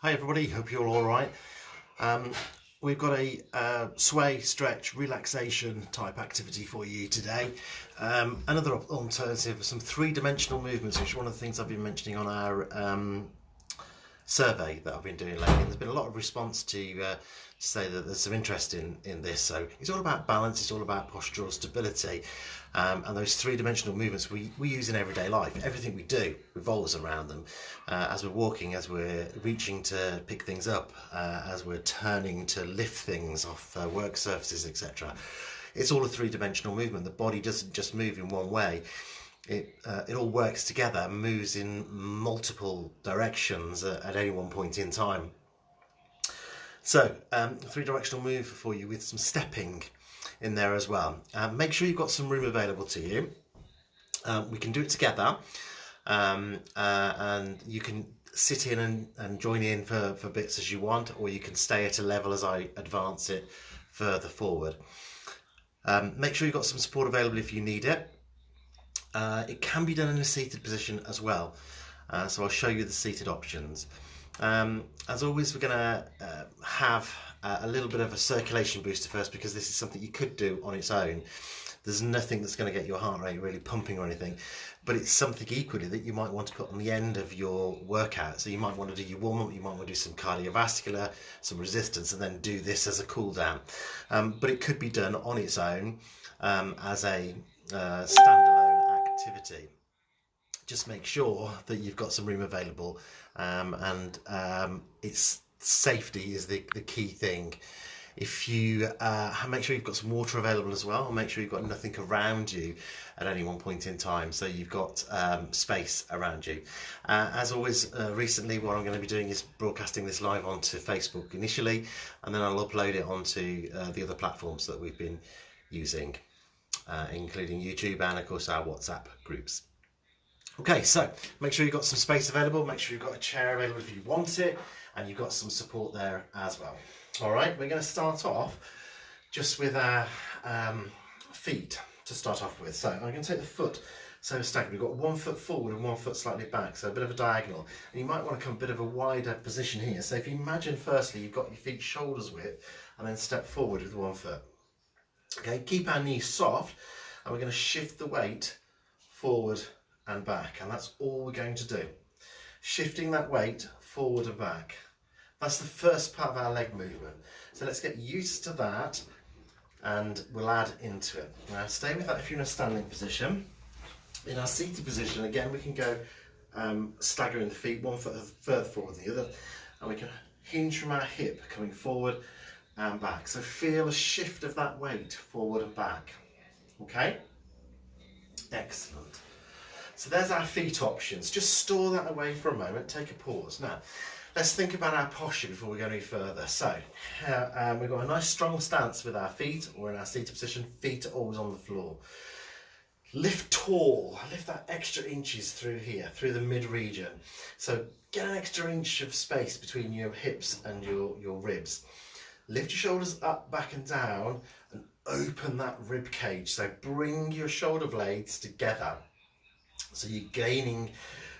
Hi everybody, hope you're all right. We've got a sway, stretch, relaxation type activity for you today. Another alternative, some three-dimensional movements, which is one of the things I've been mentioning on our survey that I've been doing lately. And there's been a lot of response to say that there's some interest in this. So it's all about balance, it's all about postural stability. And those three-dimensional movements we use in everyday life. Everything we do revolves around them. As we're walking, as we're reaching to pick things up, as we're turning to lift things off work surfaces, etc. It's all a three-dimensional movement. The body doesn't just move in one way. It all works together, moves in multiple directions at any one point in time. So, three-directional move for you with some stepping in there as well. Make sure you've got some room available to you. We can do it together, and you can sit in and join in for bits as you want, or you can stay at a level as I advance it further forward. Make sure you've got some support available if you need it. It can be done in a seated position as well, so I'll show you the seated options. As always, we're going to have a little bit of a circulation booster first, because this is something you could do on its own. There's nothing that's going to get your heart rate really pumping or anything, but it's something equally that you might want to put on the end of your workout. So you might want to do your warm-up, you might want to do some cardiovascular, some resistance, and then do this as a cool down. But it could be done on its own as a standalone activity. Just make sure that you've got some room available, and it's safety is the key thing. If you make sure you've got some water available as well, and make sure you've got nothing around you at any one point in time, so you've got space around you. As always, recently what I'm going to be doing is broadcasting this live onto Facebook initially, and then I'll upload it onto the other platforms that we've been using, including YouTube and of course our WhatsApp groups. Okay, so make sure you've got some space available, make sure you've got a chair available if you want it, and you've got some support there as well. All right, we're going to start off just with our feet to start off with. So I'm going to take the foot, so staggered. We've got 1 foot forward and 1 foot slightly back, so a bit of a diagonal. And you might want to come a bit of a wider position here. So if you imagine firstly you've got your feet shoulders width, and then step forward with 1 foot. Okay, keep our knees soft, and we're going to shift the weight forward and back, and that's all we're going to do. Shifting that weight forward and back. That's the first part of our leg movement. So let's get used to that, and we'll add into it. Now stay with that if you're in a standing position. In our seated position, again, we can go staggering the feet 1 foot further forward than the other, and we can hinge from our hip coming forward and back. So feel a shift of that weight forward and back. Okay? Excellent. So there's our feet options. Just store that away for a moment, take a pause. Now, let's think about our posture before we go any further. So, we've got a nice strong stance with our feet, or in our seated position, feet are always on the floor. Lift tall, lift that extra inches through here, through the mid region. So get an extra inch of space between your hips and your ribs. Lift your shoulders up, back and down, and open that rib cage. So bring your shoulder blades together. So you're gaining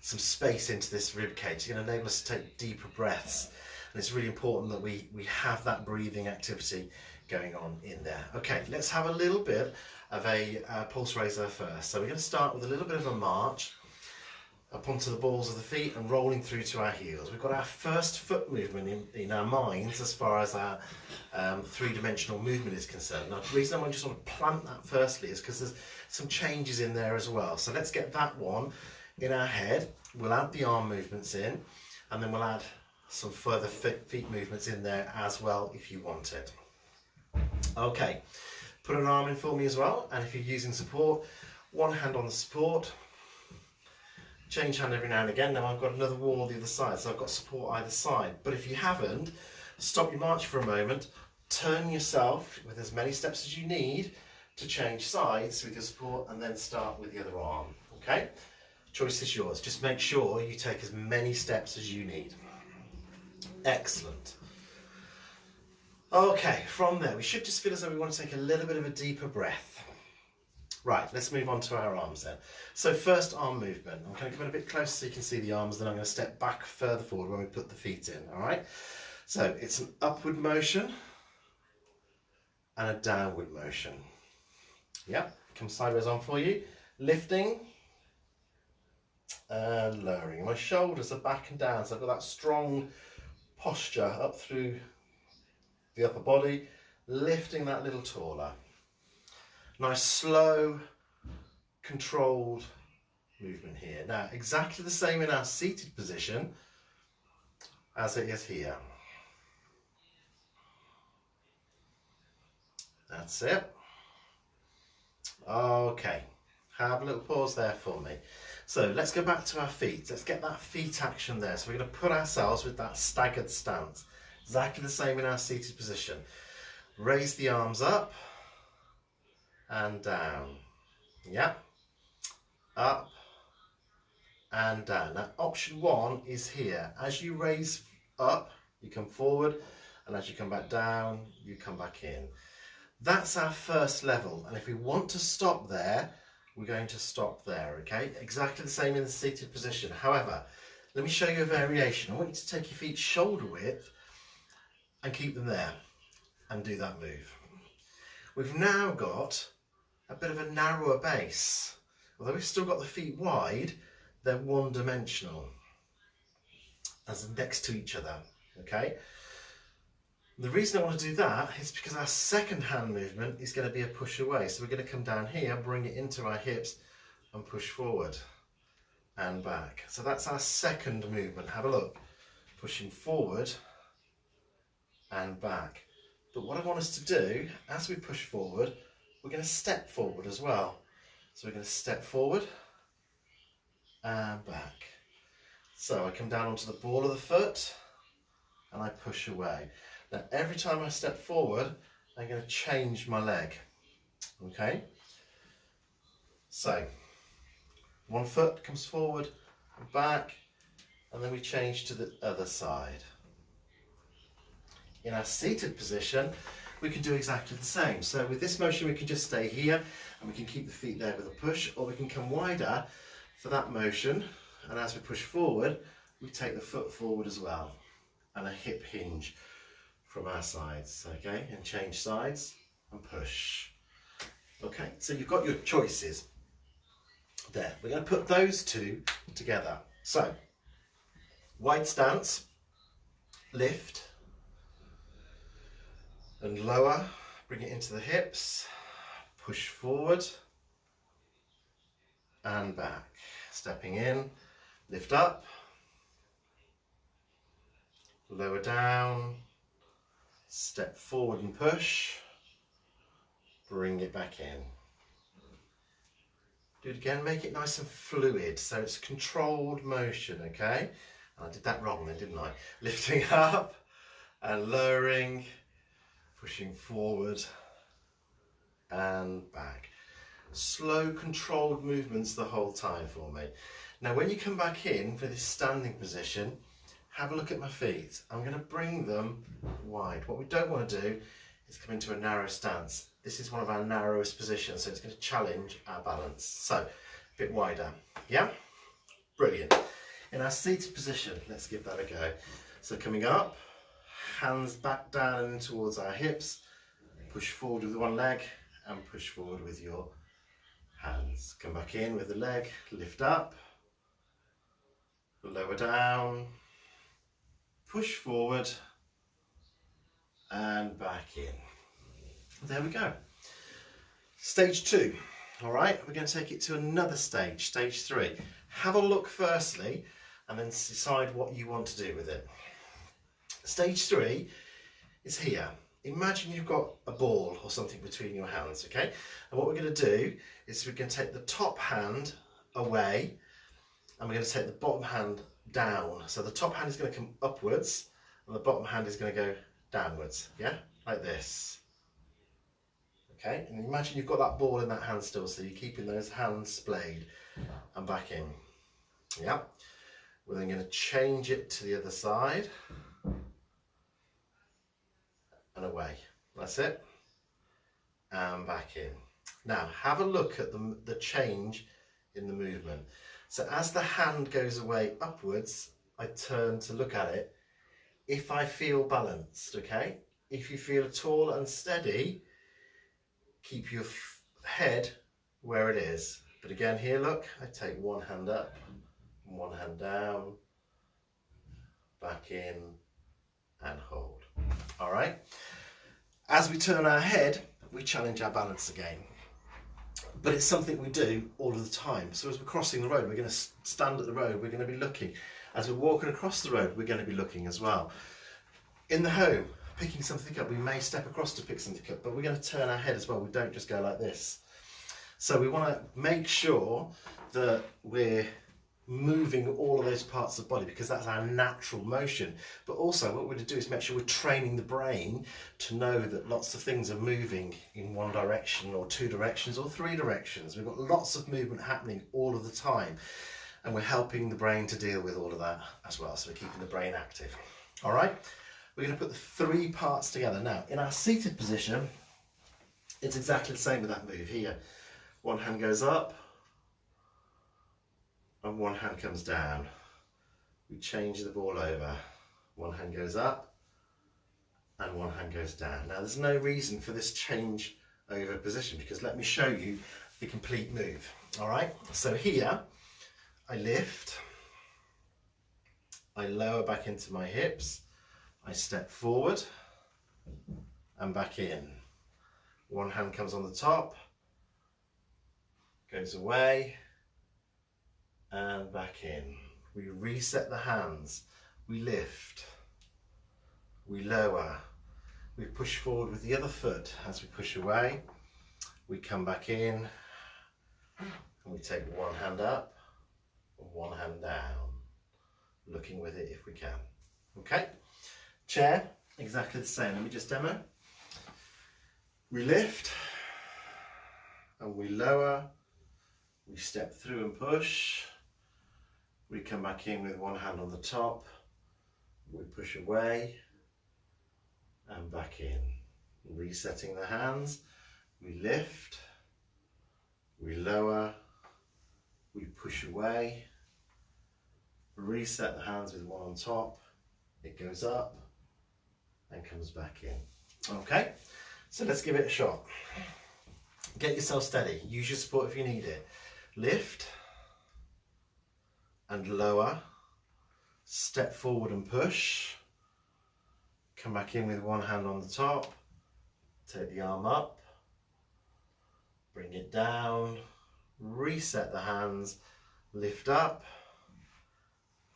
some space into this rib cage. It's going to enable us to take deeper breaths, and it's really important that we have that breathing activity going on in there. Okay, let's have a little bit of a pulse raiser first. So we're going to start with a little bit of a march up onto the balls of the feet and rolling through to our heels. We've got our first foot movement in our minds as far as our three-dimensional movement is concerned. Now, the reason I just want to plant that firstly is because there's some changes in there as well. So let's get that one in our head. We'll add the arm movements in, and then we'll add some further feet movements in there as well if you want it. Okay, put an arm in for me as well, and if you're using support, one hand on the support, change hand every now and again. Now I've got another wall on the other side, so I've got support either side. But if you haven't, stop your march for a moment, turn yourself with as many steps as you need to change sides with your support, and then start with the other arm. Okay, choice is yours. Just make sure you take as many steps as you need. Excellent. Okay, from there we should just feel as though we want to take a little bit of a deeper breath. Right, let's move on to our arms then. So first arm movement. I'm going to come in a bit closer so you can see the arms, then I'm going to step back further forward when we put the feet in, all right? So it's an upward motion and a downward motion. Yep, come sideways on for you. Lifting and lowering. My shoulders are back and down, so I've got that strong posture up through the upper body, lifting that little taller. Nice, slow, controlled movement here. Now, exactly the same in our seated position as it is here. That's it. Okay, have a little pause there for me. So let's go back to our feet. Let's get that feet action there. So we're going to put ourselves with that staggered stance. Exactly the same in our seated position. Raise the arms up and down. Yeah. Up and down. Now option 1 is here. As you raise up, you come forward, and as you come back down, you come back in. That's our first level, and if we want to stop there, we're going to stop there, okay? Exactly the same in the seated position. However, let me show you a variation. I want you to take your feet shoulder width and keep them there and do that move. We've now got a bit of a narrower base. Although we've still got the feet wide, they're one-dimensional as next to each other, okay? The reason I want to do that is because our second hand movement is going to be a push away. So we're going to come down here, bring it into our hips and push forward and back. So that's our second movement. Have a look. Pushing forward and back. But what I want us to do, as we push forward, we're going to step forward as well. So we're going to step forward and back. So I come down onto the ball of the foot and I push away. Now every time I step forward, I'm going to change my leg. Okay? So one foot comes forward and back, and then we change to the other side. In our seated position, we can do exactly the same. So with this motion, we can just stay here and we can keep the feet there with a push, or we can come wider for that motion. And as we push forward, we take the foot forward as well, and a hip hinge from our sides, okay? And change sides and push. Okay, so you've got your choices there. We're going to put those two together. So, wide stance, lift, and lower, bring it into the hips, push forward and back. Stepping in, lift up, lower down, step forward and push, bring it back in. Do it again, make it nice and fluid, so it's controlled motion, okay? And I did that wrong then, didn't I? Lifting up and lowering, pushing forward and back. Slow, controlled movements the whole time for me. Now, when you come back in for this standing position, have a look at my feet. I'm going to bring them wide. What we don't want to do is come into a narrow stance. This is one of our narrowest positions, so it's going to challenge our balance. So, a bit wider. Yeah? Brilliant. In our seated position, let's give that a go. So coming up, hands back down and towards our hips, push forward with one leg and push forward with your hands. Come back in with the leg, lift up, lower down, push forward and back in. There we go. Stage 2. All right, we're going to take it to another stage, stage 3. Have a look firstly and then decide what you want to do with it. Stage 3 is here. Imagine you've got a ball or something between your hands, okay? And what we're going to do is we're going to take the top hand away and we're going to take the bottom hand down. So the top hand is going to come upwards and the bottom hand is going to go downwards, yeah? Like this. Okay, and imagine you've got that ball in that hand still, so you're keeping those hands splayed and back in. Yeah. We're then going to change it to the other side and away. That's it. And back in. Now have a look at the change in the movement. So as the hand goes away upwards, I turn to look at it. If I feel balanced, okay? If you feel tall and steady, keep your head where it is. But again, here, look, I take one hand up, one hand down, back in, and hold. All right? As we turn our head, we challenge our balance again. But it's something we do all of the time. So as we're crossing the road, we're going to stand at the road, we're going to be looking. As we're walking across the road, we're going to be looking as well. In the home, picking something up, we may step across to pick something up, but we're going to turn our head as well. We don't just go like this. So we want to make sure that we're moving all of those parts of the body, because that's our natural motion. But also what we're going to do is make sure we're training the brain to know that lots of things are moving in one direction or two directions or three directions. We've got lots of movement happening all of the time, and we're helping the brain to deal with all of that as well. So we're keeping the brain active. All right, we're going to put the three parts together. Now in our seated position, it's exactly the same with that move here. One hand goes up and one hand comes down. We change the ball over. One hand goes up and one hand goes down. Now there's no reason for this change over position, because let me show you the complete move. All right, so here I lift, I lower back into my hips, I step forward and back in. One hand comes on the top, goes away and back in. We reset the hands, we lift, we lower, we push forward with the other foot. As we push away, we come back in and we take one hand up and one hand down, looking with it if we can. Okay, chair, exactly the same. Let me just demo. We lift and we lower, we step through and push, we come back in with one hand on the top, we push away and back in. Resetting the hands, we lift, we lower, we push away, reset the hands with one on top, it goes up and comes back in. Okay, so let's give it a shot. Get yourself steady, use your support if you need it. Lift and lower, step forward and push, come back in with one hand on the top, take the arm up, bring it down, reset the hands, lift up,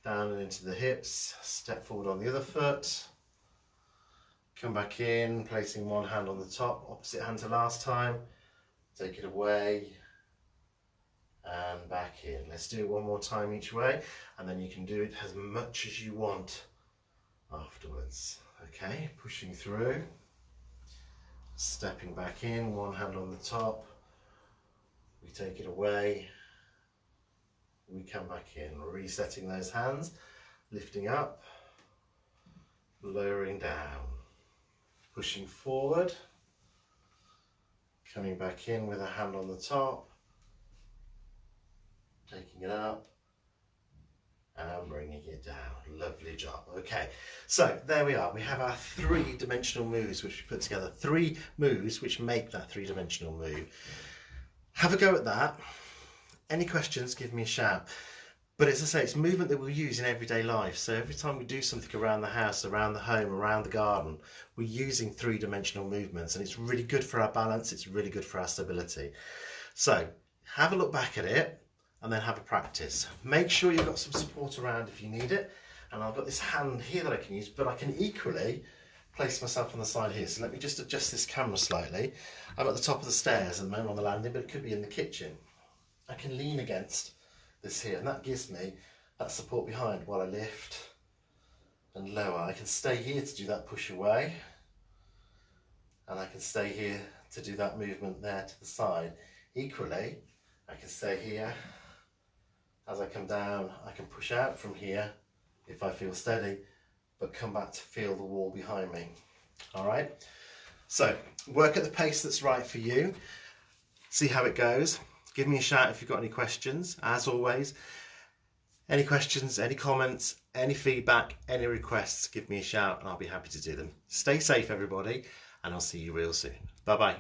down and into the hips, step forward on the other foot, come back in, placing one hand on the top, opposite hand to last time, take it away and back in. Let's do it one more time each way, and then you can do it as much as you want afterwards. Okay, pushing through, stepping back in, one hand on the top, we take it away, we come back in, resetting those hands, lifting up, lowering down, pushing forward, coming back in with a hand on the top, taking it up and bringing it down. Lovely job. Okay, so there we are. We have our three-dimensional moves which we put together. Three moves which make that three-dimensional move. Have a go at that. Any questions, give me a shout. But as I say, it's movement that we'll use in everyday life. So every time we do something around the house, around the home, around the garden, we're using three-dimensional movements, and it's really good for our balance. It's really good for our stability. So have a look back at it and then have a practice. Make sure you've got some support around if you need it. And I've got this hand here that I can use, but I can equally place myself on the side here. So let me just adjust this camera slightly. I'm at the top of the stairs at the moment on the landing, but it could be in the kitchen. I can lean against this here, and that gives me that support behind while I lift and lower. I can stay here to do that push away, and I can stay here to do that movement there to the side. Equally, I can stay here. As I come down, I can push out from here if I feel steady, but come back to feel the wall behind me. All right, so work at the pace that's right for you. see how it goes. Give me a shout if you've got any questions. As always, any questions, any comments, any feedback, any requests, give me a shout and I'll be happy to do them. Stay safe, everybody, and I'll see you real soon. Bye bye.